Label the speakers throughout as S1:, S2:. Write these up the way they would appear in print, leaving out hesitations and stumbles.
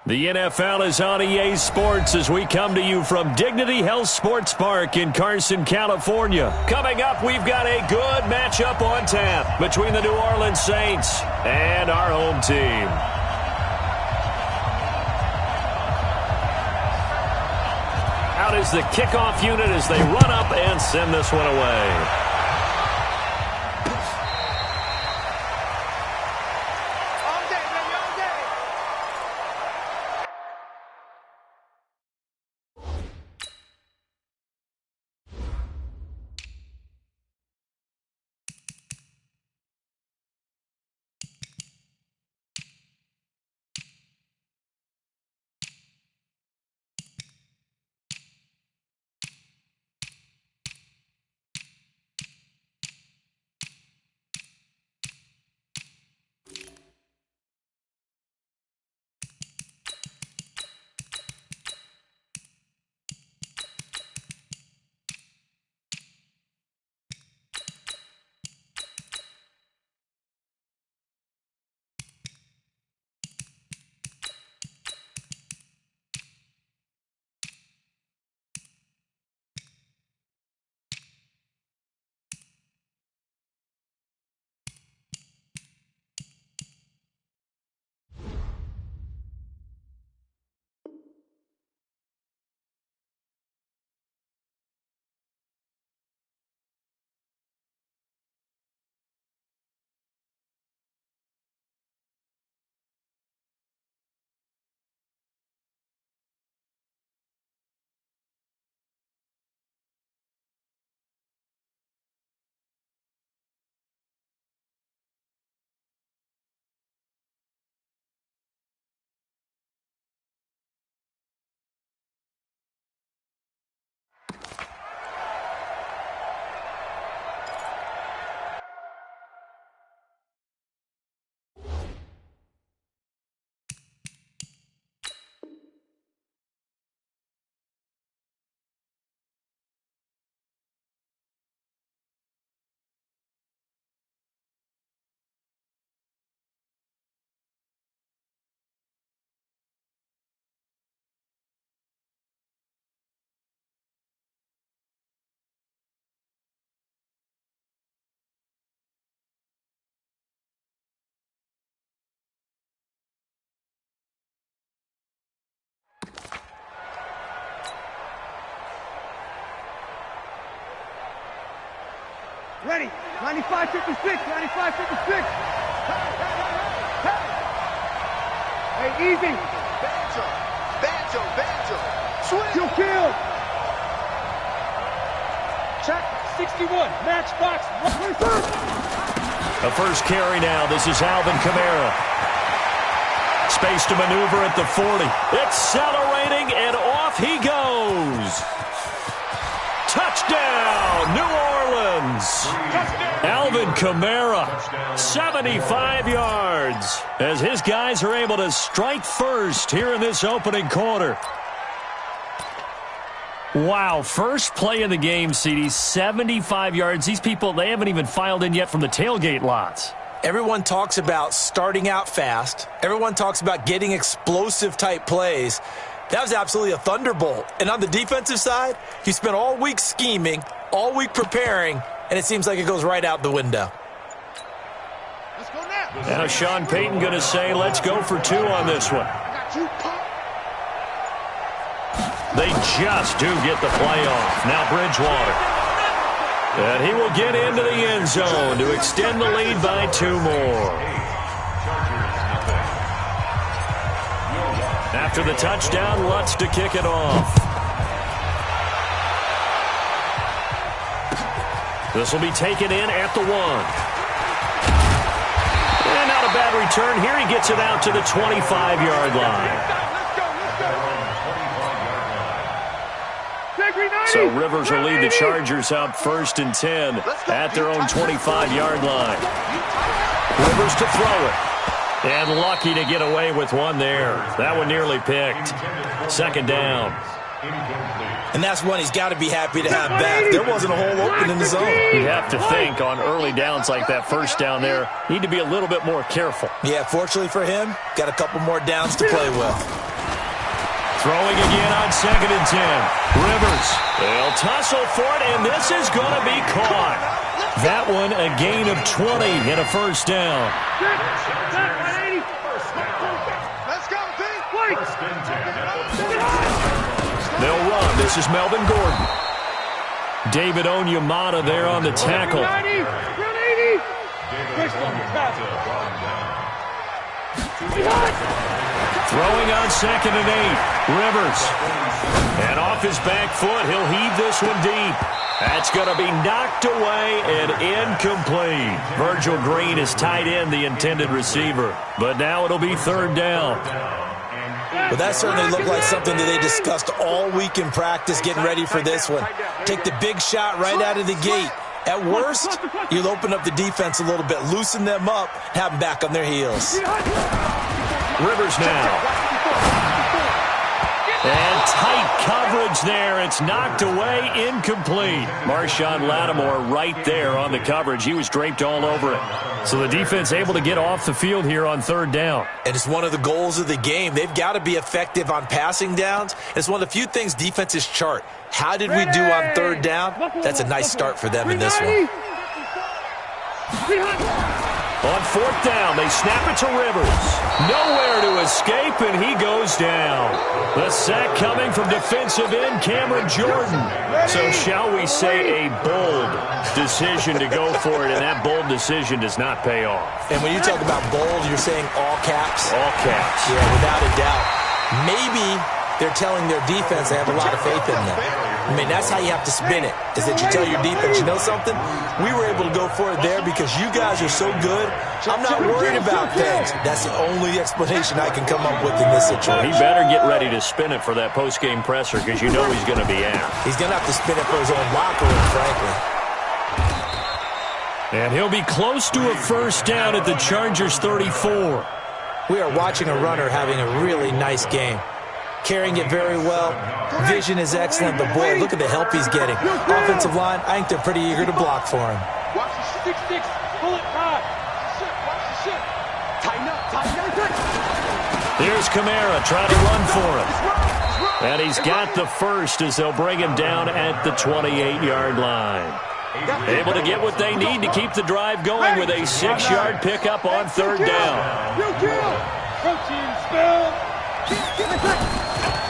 S1: The NFL is on EA Sports as we come to you from Dignity Health Sports Park in Carson, California. Coming up, we've got a good matchup on tap between the New Orleans Saints and our home team. Out is the kickoff unit as they run up and send this one away.
S2: Ready, 95-56, 95-56. Hey, easy. Banjo. Swing. Kill. Check, 61, match box.
S1: The first carry now, this is Alvin Kamara. Space to maneuver at the 40. Accelerating, and off he goes. Touchdown, New Orleans. Alvin Kamara, 75 yards, as his guys are able to strike first here in this opening quarter. Wow, first play in the game, CD, 75 yards. These people, they haven't even filed in yet from the tailgate lots.
S3: Everyone talks about starting out fast. Everyone talks about getting explosive-type plays. That was absolutely a thunderbolt. And on the defensive side, you spent all week scheming, all week preparing, and it seems like it goes right out the window.
S2: Let's go now.
S1: Now Sean Payton going to say, let's go for two on this one. They just do get the play off. Now Bridgewater. And he will get into the end zone to extend the lead by two more. After the touchdown, Lutz to kick it off. This will be taken in at the 1. And not a bad return. Here he gets it out to the 25-yard line. So Rivers will lead the Chargers up 1st and 10 at their own 25-yard line. Rivers to throw it. And lucky to get away with one there. That one nearly picked. 2nd down.
S3: And that's one he's got to be happy to have back. There wasn't a hole open in the zone.
S1: You have to think on early downs like that, first down there, need to be a little bit more careful.
S3: Yeah, fortunately for him, got a couple more downs to play with.
S1: Throwing again on 2nd and 10. Rivers. They'll tussle for it, and this is going to be caught. That one a gain of 20 and a first down.
S2: Let's go, B.
S1: They'll run. This is Melvin Gordon. David Onyemata there on the tackle. Throwing on 2nd and 8. Rivers. And off his back foot, he'll heave this one deep. That's going to be knocked away and incomplete. Virgil Green is tight end, the intended receiver. But now it'll be 3rd down.
S3: Well, that certainly looked like something that they discussed all week in practice getting ready for this one. Take the big shot right out of the gate. At worst, you'll open up the defense a little bit, loosen them up, have them back on their heels.
S1: Rivers now. And tight coverage there. It's knocked away, incomplete. Marshawn Lattimore right there on the coverage. He was draped all over it. So the defense able to get off the field here on 3rd down.
S3: And it's one of the goals of the game. They've got to be effective on passing downs. It's one of the few things defenses chart. How did we do on 3rd down? That's a nice start for them in this one.
S1: On 4th down, they snap it to Rivers. Nowhere to escape, and he goes down. The sack coming from defensive end Cameron Jordan. So shall we say a bold decision to go for it, and that bold decision does not pay off.
S3: And when you talk about bold, you're saying all caps?
S1: All caps.
S3: Yeah, without a doubt. Maybe they're telling their defense they have a lot of faith in them. I mean, that's how you have to spin it, is that you tell your defense, you know something? We were able to go for it there because you guys are so good. I'm not worried about things. That's the only explanation I can come up with in this situation.
S1: He better get ready to spin it for that post-game presser because you know he's going to be out.
S3: He's going to have to spin it for his own locker room, frankly.
S1: And he'll be close to a first down at the Chargers' 34.
S3: We are watching a runner having a really nice game. Carrying it very well. Vision is excellent, but boy, look at the help he's getting. Offensive line, I think they're pretty eager to block for him.
S2: Watch the 6-6. Pull it high. Watch the shit. Tighten up.
S1: Here's Kamara trying to run for him. And he's got the first as they'll bring him down at the 28-yard line. Able to get what they need to keep the drive going with a 6-yard pickup on 3rd down.
S2: Protein spill.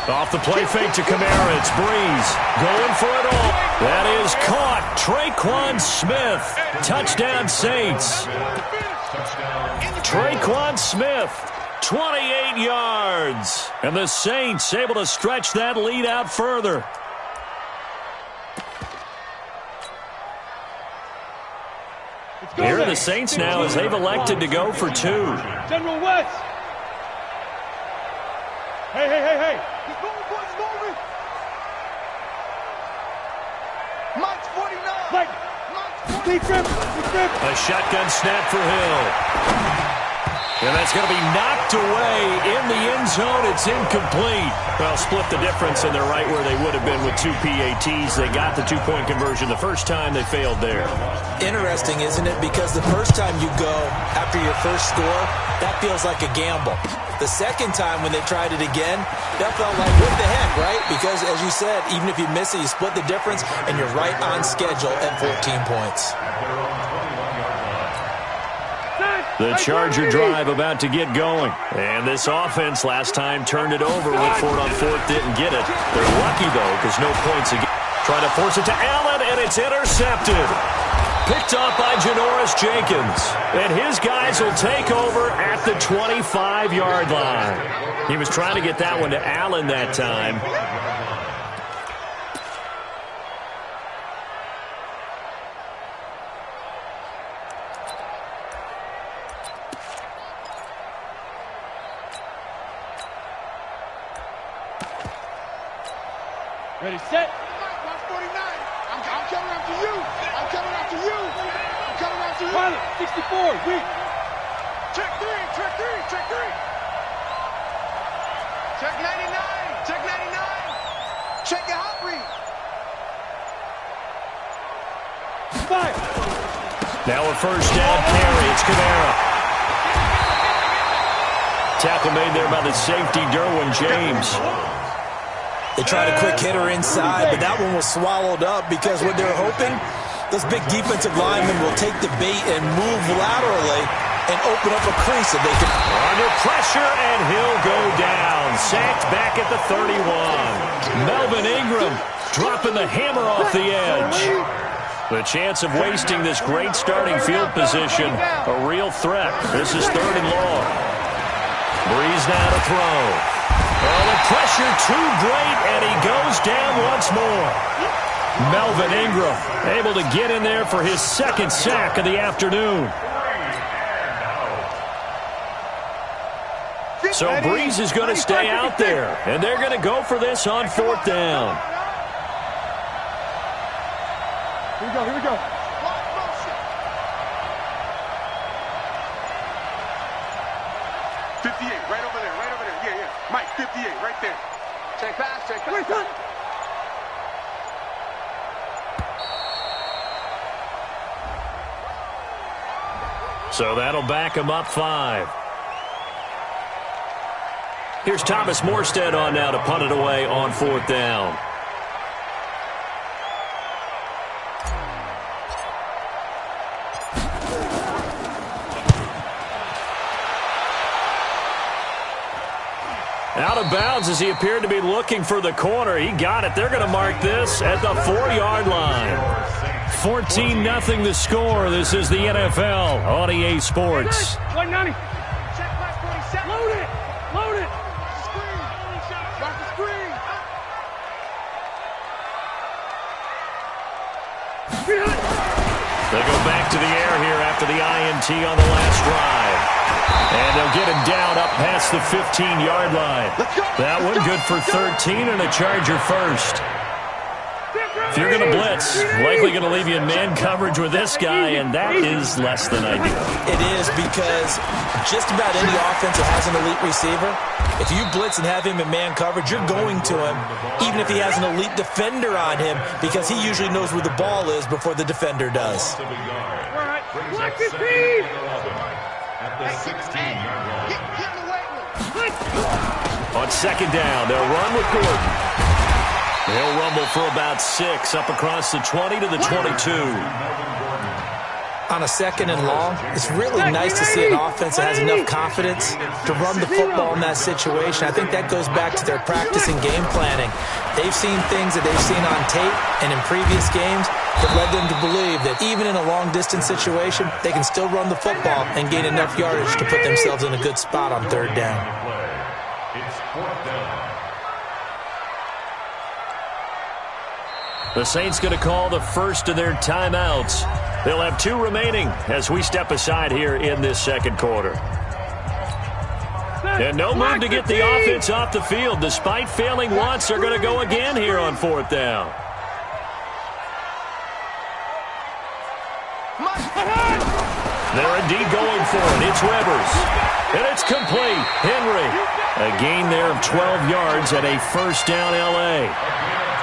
S1: Off the play fake to Kamara, it's Breeze going for it all. That is caught. Traquan Smith. Touchdown Saints. Traquan Smith, 28 yards. And the Saints able to stretch that lead out further. Here are the Saints now as they've elected to go for 2.
S2: General West. Hey. He's moving. Mike's 49. Mike's
S1: A shotgun snap for Hill. And that's going to be knocked away in the end zone. It's incomplete. Well, split the difference, and they're right where they would have been with 2 PATs. They got the 2-point conversion the first time. They failed there.
S3: Interesting, isn't it? Because the first time you go after your first score, that feels like a gamble. The second time when they tried it again, that felt like, what the heck, right? Because, as you said, even if you miss it, you split the difference, and you're right on schedule at 14 points.
S1: The Charger drive about to get going. And this offense last time turned it over, went for it on 4th, didn't get it. They're lucky, though, because no points again. Trying to force it to Allen, and it's intercepted. Picked off by Janoris Jenkins. And his guys will take over at the 25-yard line. He was trying to get that one to Allen that time.
S2: ready, set. 149. I'm coming after you. I'm coming after you. I'm coming after you. Pilot, 64, weak. Check 3, check 3, check 3. Check 99, check 99. Check your hot read. Fire.
S1: Now a first down carry. It's Kamara. Tackle made there by the safety, Derwin James.
S3: They tried a quick hitter inside, but that one was swallowed up because what they were hoping, those big defensive linemen will take the bait and move laterally and open up a crease if they can.
S1: Under pressure, and he'll go down. Sacked back at the 31. Melvin Ingram dropping the hammer off the edge. The chance of wasting this great starting field position, a real threat. This is 3rd and long. Breeze now to throw. Oh, the pressure too great, and he goes down once more. Melvin Ingram able to get in there for his 2nd sack of the afternoon. So Breeze is going to stay out there, and they're going to go for this on 4th down.
S2: Here we go, here we go. 58, right over there, right over there. Yeah, yeah. Mike, 58, right there. Check pass, check pass. Wait,
S1: So that'll back him up 5. Here's Thomas Morstead on now to punt it away on 4th down. Out of bounds as he appeared to be looking for the corner. He got it. They're going to mark this at the 4-yard line. 14-0 the score. This is the NFL on EA Sports.
S2: 190. Load it. Load it. Screen. Drop the screen.
S1: They go back to the air here after the INT on the last drive. And they'll get him down up past the 15-yard line. That one good for 13 and a Charger first. If you're going to blitz, likely going to leave you in man coverage with this guy, and that is less than ideal.
S3: It is because just about any offense that has an elite receiver, if you blitz and have him in man coverage, you're going to him, even if he has an elite defender on him, because he usually knows where the ball is before the defender does.
S2: Block his team.
S1: On 2nd down, they'll run with Gordon. He'll rumble for about 6 up across the 20 to the 22.
S3: On a 2nd and long, it's really nice to see an offense that has enough confidence to run the football in that situation. I think that goes back to their practice and game planning. They've seen things that they've seen on tape and in previous games that led them to believe that even in a long-distance situation, they can still run the football and gain enough yardage to put themselves in a good spot on 3rd down.
S2: It's 4th down.
S1: The Saints going to call the first of their timeouts. They'll have 2 remaining as we step aside here in this 2nd quarter. And no move to get the offense off the field. Despite failing once, they're going to go again here on 4th down. They're indeed going for it. It's Rivers. And it's complete. Henry. A gain there of 12 yards at a 1st down L.A.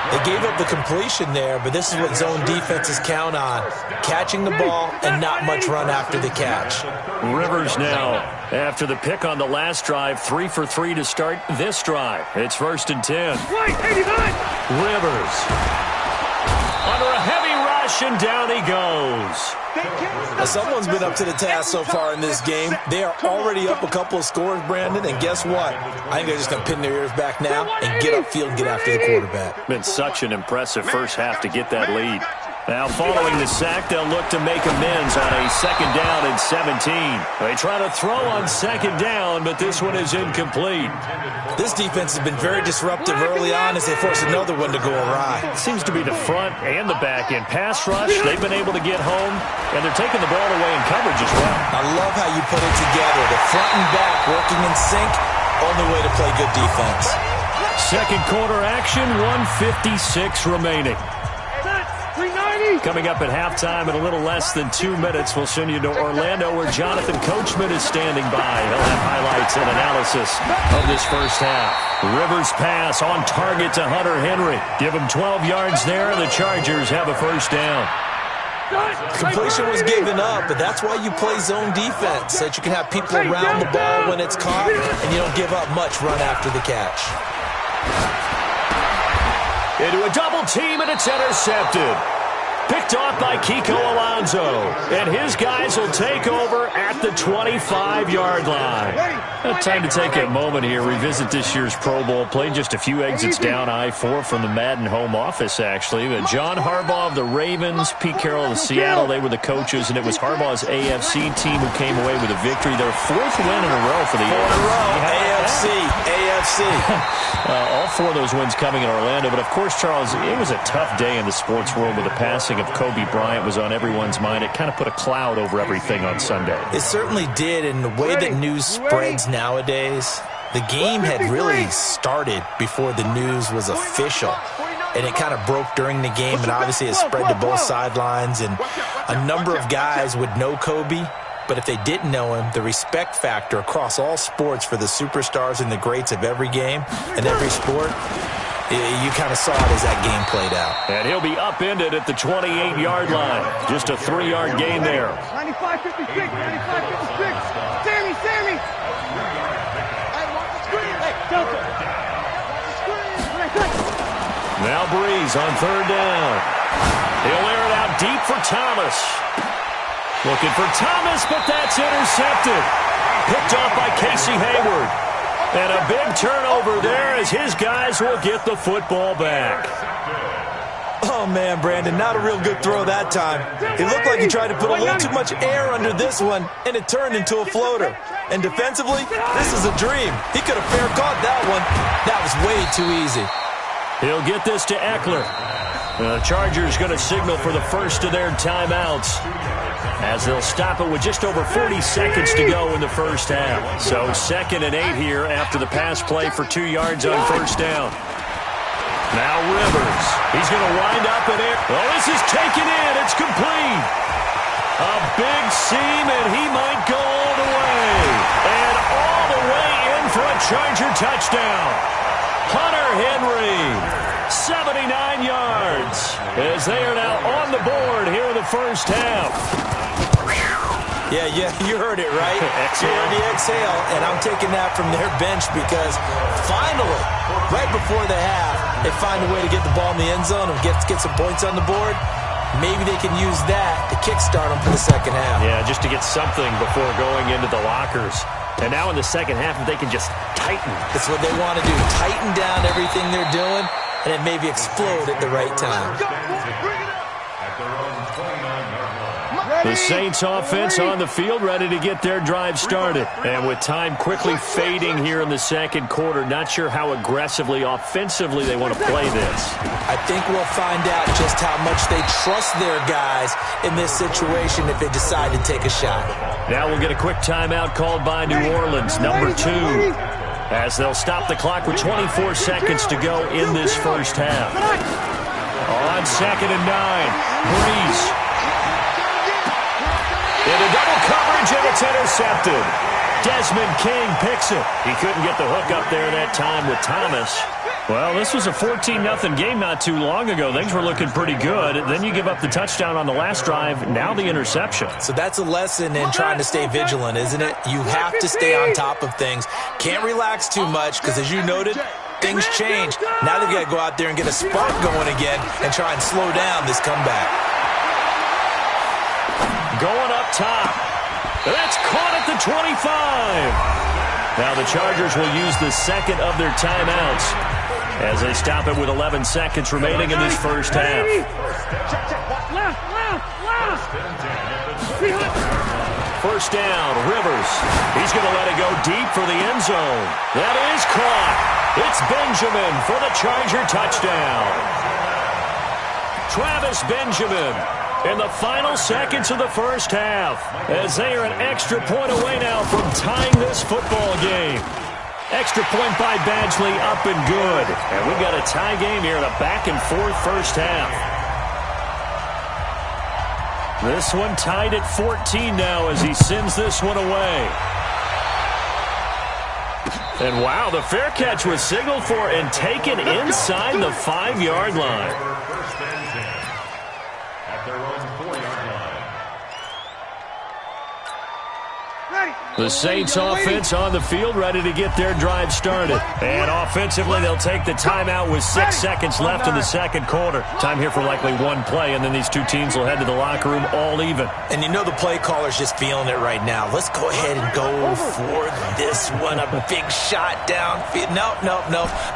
S3: They gave up the completion there, but this is what zone defenses count on. Catching the ball and not much run after the catch.
S1: Rivers now, after the pick on the last drive, 3 for 3 to start this drive. It's 1st and 10. Rivers. Under a heavy rush, and down he goes.
S3: Now, someone's been up to the task so far in this game. They are already up a couple of scores, Brandon, and guess what? I think they're just going to pin their ears back now and get upfield and get after the quarterback.
S1: Been such an impressive first half to get that lead. Now, following the sack, they'll look to make amends on a 2nd down and 17. They try to throw on 2nd down, but this one is incomplete.
S3: This defense has been very disruptive early on as they force another one to go awry.
S1: Seems to be the front and the back end. Pass rush, they've been able to get home, and they're taking the ball away in coverage as well.
S3: I love how you put it together. The front and back working in sync, only way to play good defense.
S1: 2nd quarter action, 1:56 remaining. Coming up at halftime in a little less than 2 minutes, we'll send you to Orlando where Jonathan Coachman is standing by. He'll have highlights and analysis of this first half. Rivers pass on target to Hunter Henry. Give him 12 yards there, and the Chargers have a 1st down.
S3: Completion was given up, but that's why you play zone defense, so that you can have people around the ball when it's caught, and you don't give up much run after the catch.
S1: Into a double team, and it's intercepted. Picked off by Kiko Alonso. And his guys will take over at the 25-yard line. Time to take a moment here, revisit this year's Pro Bowl. Played just a few exits down I-4 from the Madden home office, actually. But John Harbaugh of the Ravens, Pete Carroll of Seattle, they were the coaches, and it was Harbaugh's AFC team who came away with a victory. Their fourth win in a row for the
S3: AFC.
S1: All four of those wins coming in Orlando. But, of course, Charles, it was a tough day in the sports world with the passing of Kobe Bryant was on everyone's mind. It kind of put a cloud over everything on Sunday.
S3: It certainly did, and the way that news spreads nowadays, the game had really started before the news was official. And it kind of broke during the game, and obviously it spread to both sidelines. And a number of guys would know Kobe, but if they didn't know him, the respect factor across all sports for the superstars and the greats of every game and every sport, you kind of saw it as that game played out.
S1: And he'll be upended at the 28-yard line. Just a 3-yard gain there.
S2: 95-56, 95-56. Sammy! Hey, watch the screen. Hey, Delta. Watch the screen.
S1: Now Breeze on third down. He'll air it out deep for Thomas. Looking for Thomas, but that's intercepted. Picked off by Casey Hayward. And a big turnover there as his guys will get the football back.
S3: Oh, man, Brandon, not a real good throw that time. It looked like he tried to put a little too much air under this one, and it turned into a floater. And defensively, this is a dream. He could have fair caught that one. That was way too easy.
S1: He'll get this to Eckler. The Chargers going to signal for the first of their timeouts, as they'll stop it with just over 40 seconds to go in the first half. So 2nd and 8 here after the pass play for 2 yards on first down. Now Rivers. He's going to wind up in air. Oh, this is taken in. It's complete. A big seam, and he might go all the way. And all the way in for a Charger touchdown. Hunter Henry, 79 yards, as they are now on the board here in the first half.
S3: Yeah, you heard it, right? You heard the exhale, and I'm taking that from their bench because finally, right before the half, they find a way to get the ball in the end zone and get some points on the board. Maybe they can use that to kickstart them for the second half.
S1: Yeah, just to get something before going into the lockers. And now in the second half, if they can just tighten.
S3: That's what they want to do, tighten down everything they're doing, and then maybe explode at the right time.
S1: The Saints offense on the field, ready to get their drive started. And with time quickly fading here in the second quarter, not sure how aggressively, offensively they want to play this.
S3: I think we'll find out just how much they trust their guys in this situation if they decide to take a shot.
S1: Now we'll get a quick timeout called by New Orleans, number 2, as they'll stop the clock with 24 seconds to go in this first half. On 2nd and 9, Breeze. Into double coverage, and it's intercepted. Desmond King picks it. He couldn't get the hook up there that time with Thomas. Well, this was a 14-0 game not too long ago. Things were looking pretty good. Then you give up the touchdown on the last drive. Now the interception.
S3: So that's a lesson in trying to stay vigilant, isn't it? You have to stay on top of things. Can't relax too much because, as you noted, things change. Now they've got to go out there and get a spark going again and try and slow down this comeback.
S1: Going up top. That's caught at the 25. Now the Chargers will use the second of their timeouts as they stop it with 11 seconds remaining in this first half. First down, Rivers. He's going to let it go deep for the end zone. That is caught. It's Benjamin for the Charger touchdown. Travis Benjamin in the final seconds of the first half, as they are an extra point away now from tying this football game. Extra point by Badgley, up and good. And we've got a tie game here in a back-and-forth first half. This one tied at 14 now as he sends this one away. And wow, the fair catch was signaled for and taken inside the 5-yard line. The Saints offense on the field, ready to get their drive started. And offensively, they'll take the timeout with 6 seconds left in the second quarter. Time here for likely one play, and then these two teams will head to the locker room all even.
S3: And you know the play caller's just feeling it right now. Let's go ahead and go for this one. A big shot downfield. Nope.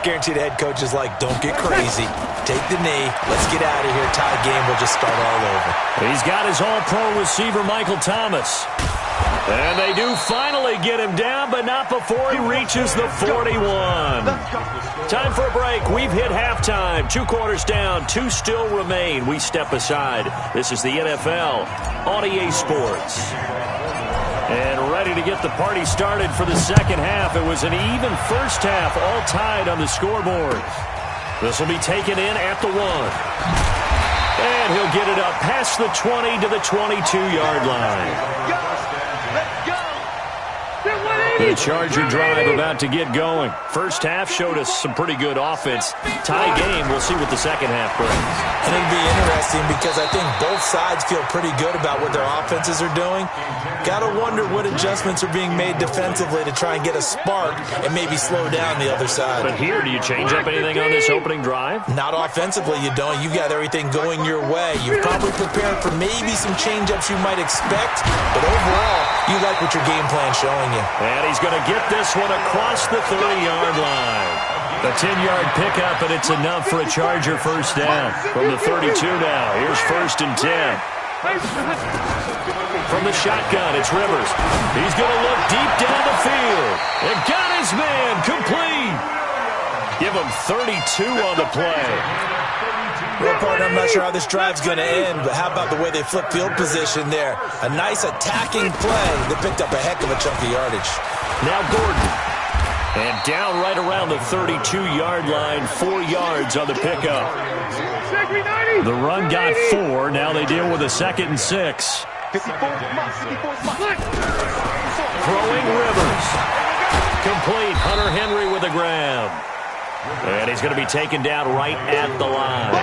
S3: Guaranteed the head coach is like, don't get crazy. Take the knee. Let's get out of here. Tie game. We'll just start all over.
S1: He's got his all-pro receiver, Michael Thomas. And they do finally get him down, but not before he reaches the 41. Time for a break. We've hit halftime. 2 quarters down. 2 still remain. We step aside. This is the NFL on EA Sports. And ready to get the party started for the second half. It was an even first half, all tied on the scoreboard. This will be taken in at the 1. And he'll get it up past the 20 to the 22-yard line. The Charger drive about to get going. First half showed us some pretty good offense. Tie game, we'll see what the second half brings.
S3: And it'll be interesting because I think both sides feel pretty good about what their offenses are doing. Got to wonder what adjustments are being made defensively to try and get a spark and maybe slow down the other side.
S1: But here, do you change up anything on this opening drive?
S3: Not offensively, you don't. You've got everything going your way. You've probably prepared for maybe some change-ups you might expect, but overall, you like what your game plan's showing you.
S1: And he's going to get this one across the 30-yard line. A 10-yard pickup, and it's enough for a Charger first down. From the 32 now, here's 1st and 10. From the shotgun, it's Rivers. He's going to look deep down the field. And got his man complete. Give him 32 on the play.
S3: Real partner, I'm not sure how this drive's going to end, but how about the way they flip field position there? A nice attacking play that picked up a heck of a chunk of yardage.
S1: Now Gordon. And down right around the 32-yard line, 4 yards on the pickup. The run got 4. Now they deal with a 2nd and 6. Throwing Rivers. Complete. Hunter Henry with a grab. And he's going to be taken down right at the line.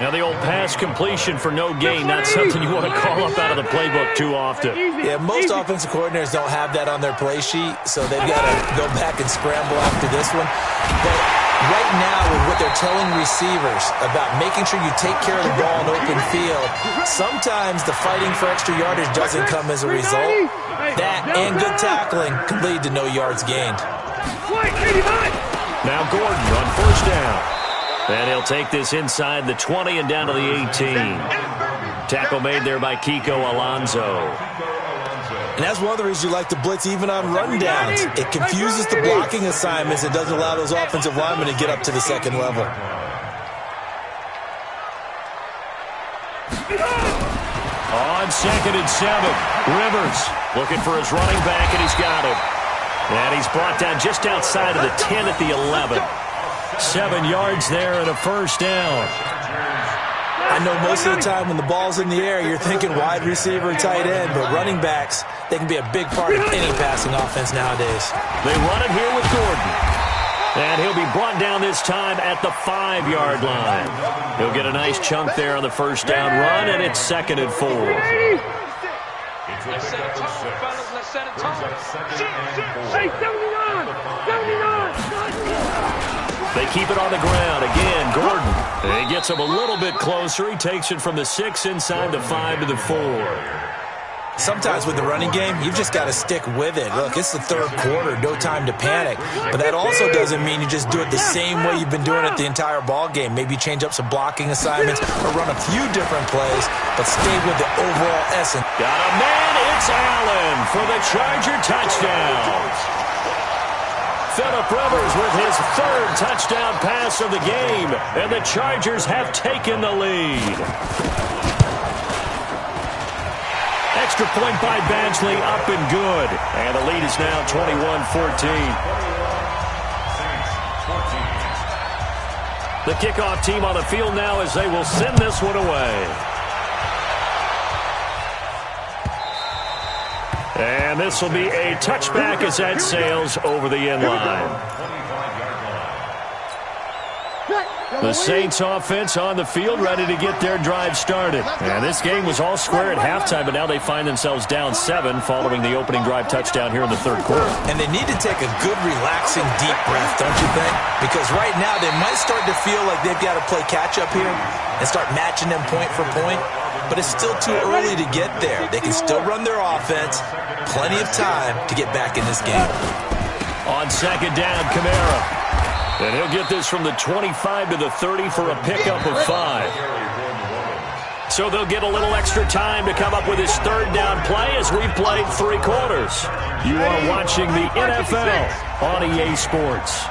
S1: Now the old pass completion for no gain, not something you want to call up out of the playbook too often.
S3: Yeah, most offensive coordinators don't have that on their play sheet, so they've got to go back and scramble after this one. But right now, with what they're telling receivers about making sure you take care of the ball in open field, sometimes the fighting for extra yardage doesn't come as a result. That and good tackling can lead to no yards gained.
S1: Now Gordon on 1st down. And he'll take this inside the 20 and down to the 18. Tackle made there by Kiko Alonso.
S3: And that's one of the reasons you like to blitz even on rundowns. It confuses the blocking assignments. It doesn't allow those offensive linemen to get up to the second level.
S1: On 2nd and 7, Rivers looking for his running back, and he's got him. And he's brought down just outside of the 10 at the 11. 7 yards there and a first down.
S3: I know most of the time when the ball's in the air, you're thinking wide receiver, tight end, but running backs, they can be a big part of any passing offense nowadays.
S1: They run it here with Gordon. And he'll be brought down this time at the 5-yard line. He'll get a nice chunk there on the first down run, and it's 2nd and 4.
S2: Let's set it tall, fellas. Let's set it tall. Hey, 79! 79!
S1: They keep it on the ground. Again, Gordon. And he gets him a little bit closer. He takes it from the 6 inside the 5 to the 4.
S3: Sometimes with the running game, you've just got to stick with it. Look, it's the 3rd quarter, no time to panic. But that also doesn't mean you just do it the same way you've been doing it the entire ball game. Maybe change up some blocking assignments or run a few different plays, but stay with the overall essence.
S1: Got a man, it's Allen for the Charger touchdown. Phillip Rivers with his 3rd touchdown pass of the game, and the Chargers have taken the lead. Extra point by Badgley, up and good. And the lead is now 21-14. The kickoff team on the field now as they will send this one away. And this will be a touchback as that sails over the end line. The Saints offense on the field, ready to get their drive started. And this game was all square at halftime, but now they find themselves down 7 following the opening drive touchdown here in the third quarter.
S3: And they need to take a good, relaxing, deep breath, don't you think? Because right now they might start to feel like they've got to play catch-up here and start matching them point for point. But it's still too early to get there. They can still run their offense. Plenty of time to get back in this game.
S1: On second down, Kamara. And he'll get this from the 25 to the 30 for a pickup of 5. So they'll get a little extra time to come up with his third down play as we've played 3 quarters. You are watching the NFL on EA Sports.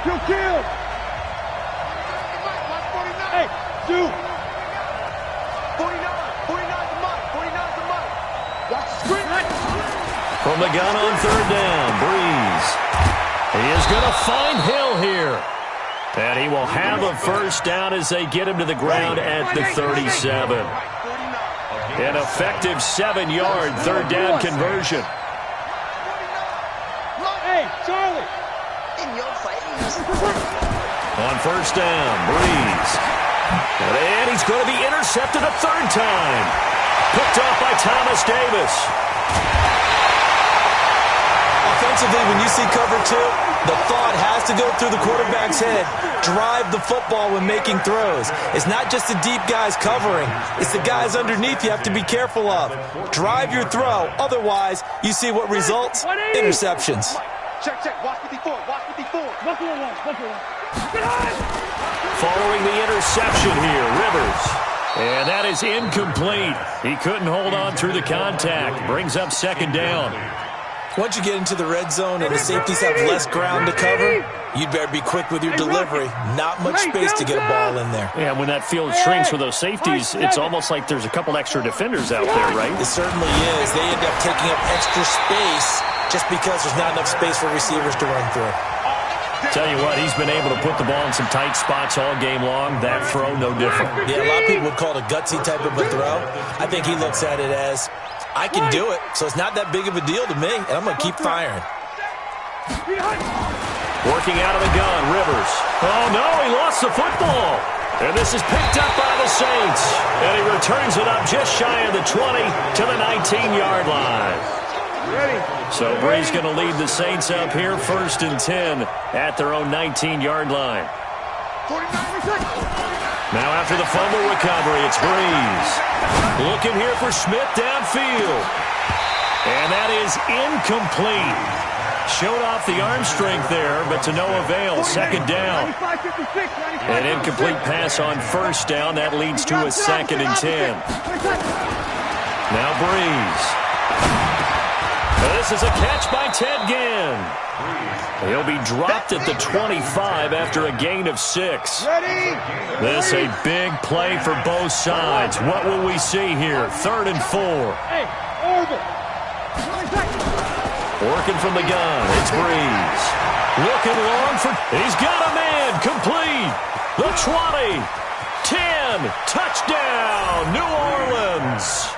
S2: Kill. Hey, dude. 49's the mark. 49's the mark. Watch the screen.
S1: From the gun on third down, Breeze. He is going to find Hill here. And he will have a first down as they get him to the ground at the 37. An effective 7-yard third down conversion.
S2: Hey, Charlie.
S4: In your face.
S1: On first down, Breeze. And he's going to be intercepted a third time. Picked off by Thomas Davis.
S3: Offensively, when you see cover 2, the thought has to go through the quarterback's head. Drive the football when making throws. It's not just the deep guys covering. It's the guys underneath you have to be careful of. Drive your throw. Otherwise, you see what results? Interceptions.
S2: Check. Watch 54. Watch 54.
S1: Following the interception here, Rivers. And that is incomplete. He couldn't hold on through the contact. Brings up second down.
S3: Once you get into the red zone and the safeties have less ground to cover, you'd better be quick with your delivery. Not much space to get a ball in there.
S1: Yeah, when that field shrinks with those safeties, it's almost like there's a couple extra defenders out there, right?
S3: It certainly is. They end up taking up extra space just because there's not enough space for receivers to run through.
S1: Tell you what, he's been able to put the ball in some tight spots all game long. That throw, no different.
S3: Yeah, a lot of people would call it a gutsy type of a throw. I think he looks at it as, I can do it, so it's not that big of a deal to me, and I'm going to keep firing.
S1: Working out of the gun, Rivers. Oh, no, he lost the football. And this is picked up by the Saints. And he returns it up just shy of the 20 to the 19-yard line. So Bree's going to lead the Saints up here, 1st and 10 at their own 19-yard line. Now after the fumble recovery, it's Breeze. Looking here for Smith downfield. And that is incomplete. Showed off the arm strength there, but to no avail. Second down. An incomplete pass on first down. That leads to a 2nd and 10. Now Breeze. This is a catch by Ted Ginn. He'll be dropped at the 25 after a gain of 6. This a big play for both sides. What will we see here? 3rd and 4. Working from the gun. It's Breeze. Looking long for... He's got a man. Complete. The 20. 10. Touchdown. New Orleans.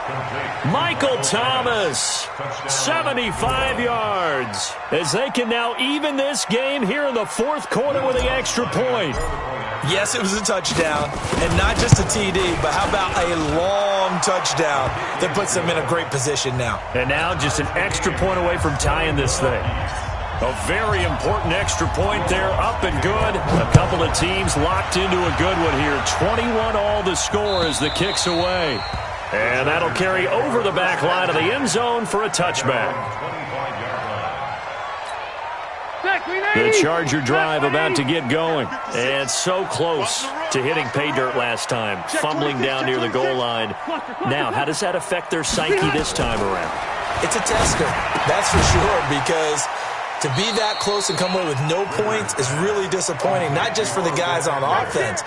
S1: Michael Thomas. 75 yards. As they can now even this game here in the 4th quarter with the extra point.
S3: Yes, it was a touchdown, and not just a TD, but how about a long touchdown that puts them in a great position now.
S1: And now just an extra point away from tying this thing. A very important extra point there, up and good. A couple of teams locked into a good one here. 21 all the score as the kick's away. And that'll carry over the back line of the end zone for a touchback. The Charger drive about to get going. And so close to hitting pay dirt last time. Fumbling down near the goal line. Now, how does that affect their psyche this time around?
S3: It's a tester, that's for sure, because to be that close and come away with no points is really disappointing, not just for the guys on offense,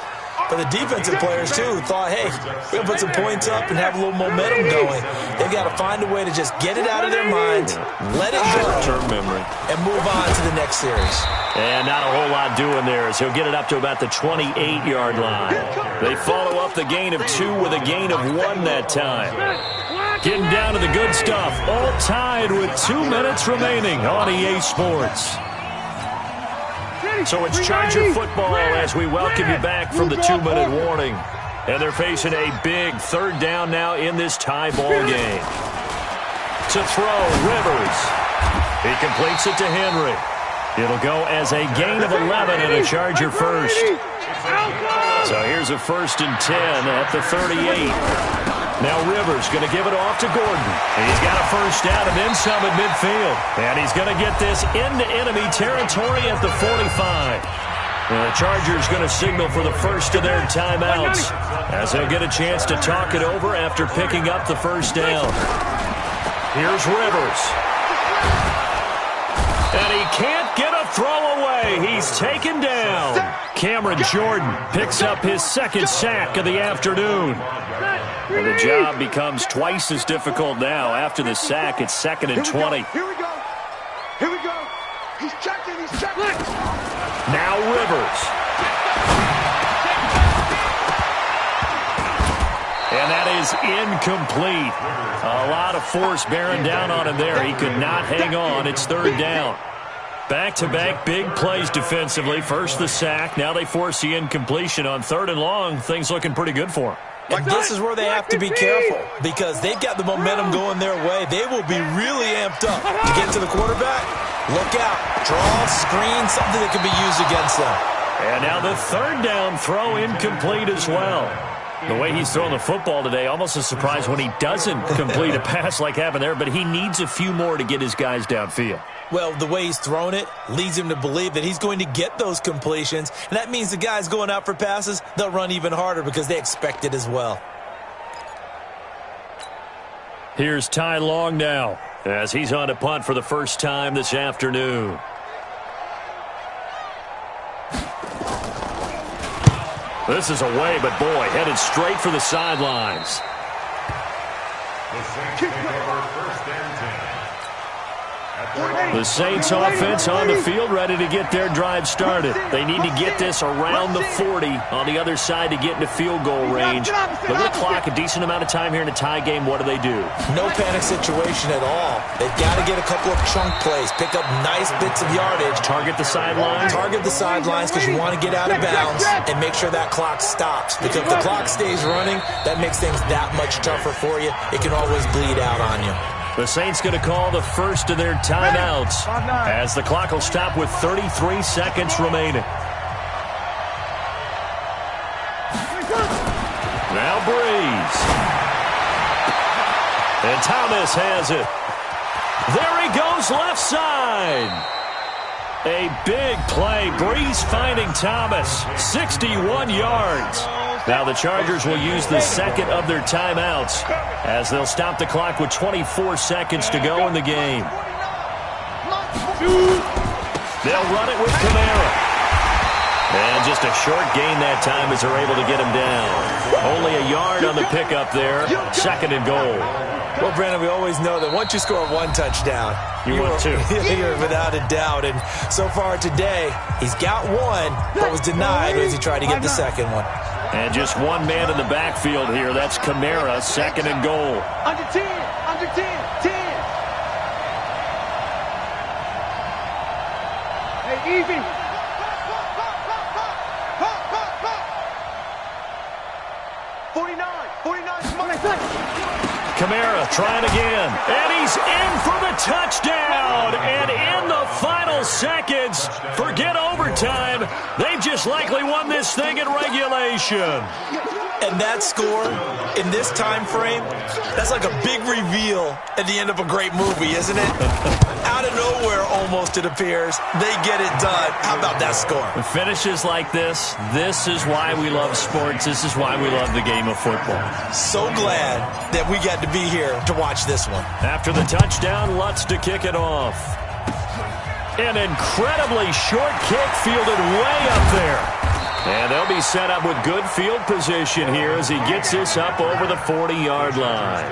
S3: but the defensive players, too, who thought, hey, we're going to put some points up and have a little momentum going. They've got to find a way to just get it out of their minds, let it go,
S1: short-term memory,
S3: and move on to the next series.
S1: And not a whole lot doing there as he'll get it up to about the 28-yard line. They follow up the gain of 2 with a gain of 1 that time. Getting down to the good stuff, all tied with 2 minutes remaining on EA Sports. so it's Charger football as we welcome you back from the 2-minute warning. And they're facing a big third down now in this tie ball game. To throw, Rivers. He completes it to Henry. It'll go as a gain of 11 and a Charger first. So here's a 1st and 10 at the 38. Now Rivers going to give it off to Gordon. He's got a first down and then some at midfield. And he's going to get this into enemy territory at the 45. And the Chargers going to signal for the first of their timeouts as they'll get a chance to talk it over after picking up the first down. Here's Rivers. And he can't get a throw away. He's taken down. Cameron Jordan picks up his second sack of the afternoon. And the job becomes twice as difficult now. After the sack, it's 2nd and 20.
S2: Here we go. Here we go. He's checking. He's checking.
S1: Now Rivers. And that is incomplete. A lot of force bearing down on him there. He could not hang on. It's 3rd down. Back-to-back big plays defensively. First the sack. Now they force the incompletion on 3rd and long. Things looking pretty good for him.
S3: And this is where they have to be careful because they've got the momentum going their way. They will be really amped up to get to the quarterback. Look out. Draw, screen, something that can be used against them.
S1: And now the 3rd down throw incomplete as well. The way he's throwing the football today, almost a surprise when he doesn't complete a pass like happened there, but he needs a few more to get his guys downfield.
S3: Well, the way he's thrown it leads him to believe that he's going to get those completions, and that means the guys going out for passes, they'll run even harder because they expect it as well.
S1: Here's Ty Long now as he's on a punt for the first time this afternoon. This is away, but boy, headed straight for the sidelines. The Saints offense on the field, ready to get their drive started. They need to get this around the 40 on the other side to get into field goal range. Look at the clock, a decent amount of time here in a tie game. What do?
S3: No panic situation at all. They've got to get a couple of chunk plays, pick up nice bits of yardage.
S1: Target the sidelines.
S3: Target the sidelines because you want to get out of bounds and make sure that clock stops. Because if the clock stays running, that makes things that much tougher for you. It can always bleed out on you.
S1: The Saints going to call the first of their timeouts as the clock will stop with 33 seconds remaining. Now Breeze. And Thomas has it. There he goes left side. A big play. Breeze finding Thomas. 61 yards. Now the Chargers will use the second of their timeouts as they'll stop the clock with 24 seconds to go in the game. They'll run it with Kamara. And just a short gain that time as they're able to get him down. Only a yard on the pickup there. 2nd and goal.
S3: Well, Brandon, we always know that once you score one touchdown,
S1: you want two.
S3: You're without a doubt. And so far today, he's got one, but was denied as he tried to get the second one.
S1: And just one man in the backfield here. That's Kamara, 2nd and goal.
S2: Under 10, under 10, 10. Hey, easy. Pop, pop, pop. 49, 49, come on.
S1: Kamara trying again. And he's in for the touchdown. And in the final seconds, forget overtime. They've just likely won this thing in regulation.
S3: And that score, in this time frame, that's like a big reveal at the end of a great movie, isn't it? Out of nowhere, almost, it appears. They get it done. How about that score?
S1: Finishes like this is why we love sports. This is why we love the game of football.
S3: So glad that we got to be here to watch this one.
S1: After the touchdown, Lutz to kick it off. An incredibly short kick fielded way up there. And they'll be set up with good field position here as he gets this up over the 40-yard line.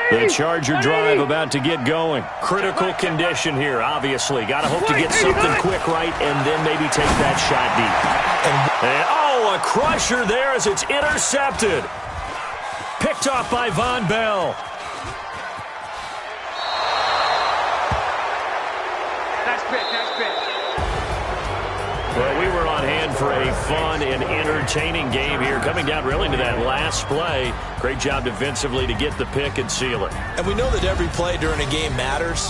S1: The Charger drive about to get going. Critical condition here, obviously. Got to hope to get something quick right and then maybe take that shot deep. And, oh, a crusher there as it's intercepted. Picked off by Von Bell.
S2: Nice pick.
S1: Well, we were on hand for a fun and entertaining game here. Coming down really to that last play. Great job defensively to get the pick and seal it.
S3: And we know that every play during a game matters.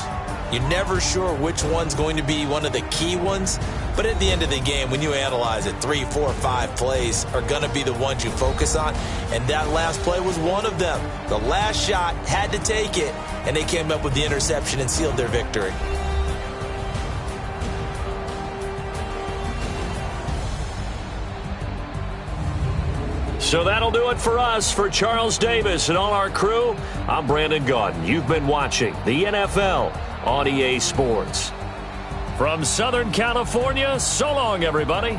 S3: You're never sure which one's going to be one of the key ones. But at the end of the game, when you analyze it, 3, 4, 5 plays are going to be the ones you focus on. And that last play was one of them. The last shot had to take it, and they came up with the interception and sealed their victory.
S1: So that'll do it for us. For Charles Davis and all our crew, I'm Brandon Gaudin. You've been watching the NFL on EA Sports. From Southern California, so long, everybody.